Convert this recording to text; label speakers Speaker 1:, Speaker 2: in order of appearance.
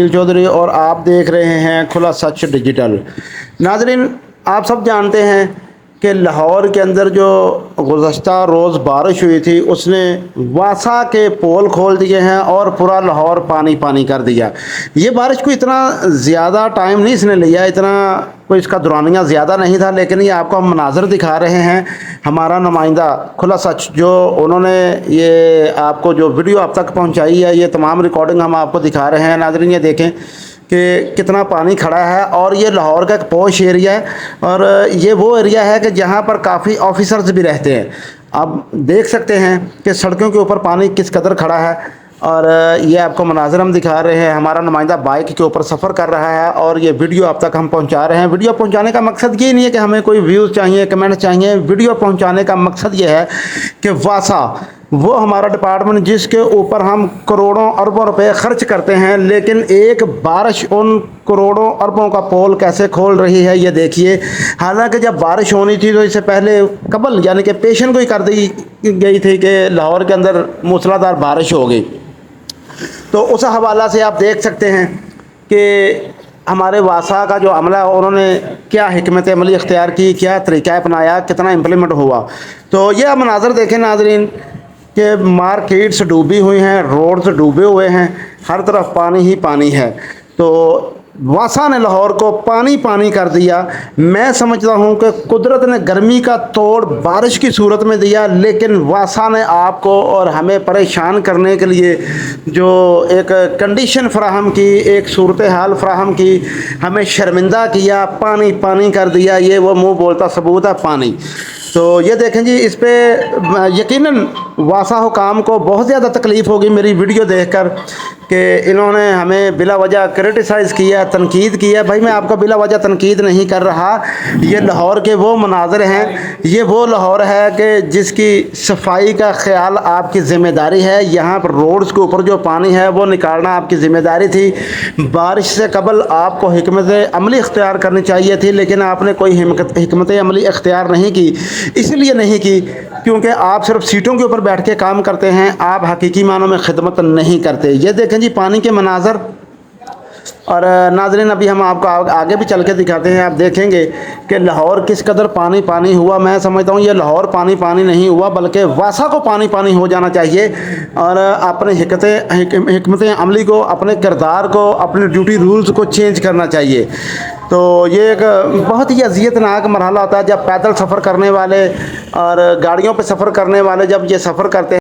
Speaker 1: चौधरी और आप देख रहे हैं खुला सच डिजिटल। नाजरीन, आप सब जानते हैं कि लाहौर के अंदर जो गुज़श्ता रोज़ बारिश हुई थी उसने वासा के पोल खोल दिए हैं और पूरा लाहौर पानी पानी कर दिया। ये बारिश को इतना ज़्यादा टाइम नहीं इसने लिया, इतना कोई इसका दुरानिया ज़्यादा नहीं था, लेकिन ये आपको हम मनाज़र दिखा रहे हैं। हमारा नुमाइंदा खुला सच जो उन्होंने ये आपको जो वीडियो आप तक पहुंचाई है, ये तमाम रिकॉर्डिंग हम आपको दिखा रहे हैं। नाज़रीन, ये देखें कि कितना पानी खड़ा है और ये लाहौर का एक पॉश एरिया है और ये वो एरिया है कि जहाँ पर काफ़ी ऑफिसर्स भी रहते हैं। आप देख सकते हैं कि सड़कों के ऊपर पानी किस कदर खड़ा है और ये आपको मनाज़र हम दिखा रहे हैं। हमारा नुमाइंदा बाइक के ऊपर सफ़र कर रहा है और ये वीडियो आप तक हम पहुंचा रहे हैं। वीडियो पहुंचाने का मकसद ये नहीं है कि हमें कोई व्यूज़ चाहिए, कमेंट चाहिए। वीडियो पहुंचाने का मकसद ये है कि वासा वो हमारा डिपार्टमेंट जिसके ऊपर हम करोड़ों अरबों रुपए खर्च करते हैं, लेकिन एक बारिश उन करोड़ों अरबों का पोल कैसे खोल रही है ये देखिए। हालांकि जब बारिश होनी थी तो इससे पहले कबल यानी कि पेशन को ही कर दी गई थी कि लाहौर के अंदर मूसलाधार बारिश हो गई। तो उस हवाला से आप देख सकते हैं कि हमारे वासा का जो अमला है उन्होंने क्या हिकमत अमली इख्तियार की, क्या तरीका अपनाया, कितना इम्प्लीमेंट हुआ। तो ये आप मनाज़र देखें नाज़रीन कि मार्केट्स डूबी हुई हैं, रोड्स डूबे हुए हैं, हर तरफ पानी ही पानी है। तो वासा ने लाहौर को पानी पानी कर दिया। मैं समझता हूँ कि कुदरत ने गर्मी का तोड़ बारिश की सूरत में दिया, लेकिन वासा ने आपको और हमें परेशान करने के लिए जो एक कंडीशन फ़राहम की, एक सूरत हाल फ़राहम की, हमें शर्मिंदा किया, पानी पानी कर दिया। ये वो मुँह बोलता सबूत है, पानी। तो ये देखें जी, इस पे यकीनन वासा हुकाम को बहुत ज़्यादा तकलीफ़ होगी मेरी वीडियो देखकर कि इन्होंने हमें बिला वजह क्रिटिसाइज़ किया, तनकीद किया। भाई मैं आपका बिला वजह तनकीद नहीं कर रहा। ये लाहौर के वो मनाज़र हैं, ये वो लाहौर है कि जिसकी सफाई का ख्याल आपकी ज़िम्मेदारी है। यहाँ पर रोड्स के ऊपर जो पानी है वो निकालना आपकी ज़िम्मेदारी थी। बारिश से कबल आपको हिकमत अमली इख्तियार करनी चाहिए थी, लेकिन आपने कोई हिकमत अमली इख्तियार नहीं की। इसलिए नहीं की क्योंकि आप सिर्फ सीटों के ऊपर बैठ के काम करते हैं, आप हकीकी मानों में खिदमत नहीं करते। ये देखें जी पानी के मनाज़र। और नाज़रीन, अभी हम आपको आगे भी चल के दिखाते हैं। आप देखेंगे कि लाहौर किस कदर पानी पानी हुआ। मैं समझता हूँ ये लाहौर पानी पानी नहीं हुआ, बल्कि वासा को पानी पानी हो जाना चाहिए और अपने हिकमत अमली को, अपने किरदार को, अपने ड्यूटी रूल्स को चेंज करना चाहिए। तो ये एक बहुत ही अज़ियतनाक मरहला होता है जब पैदल सफ़र करने वाले और गाड़ियों पर सफ़र करने वाले जब ये सफ़र करते हैं।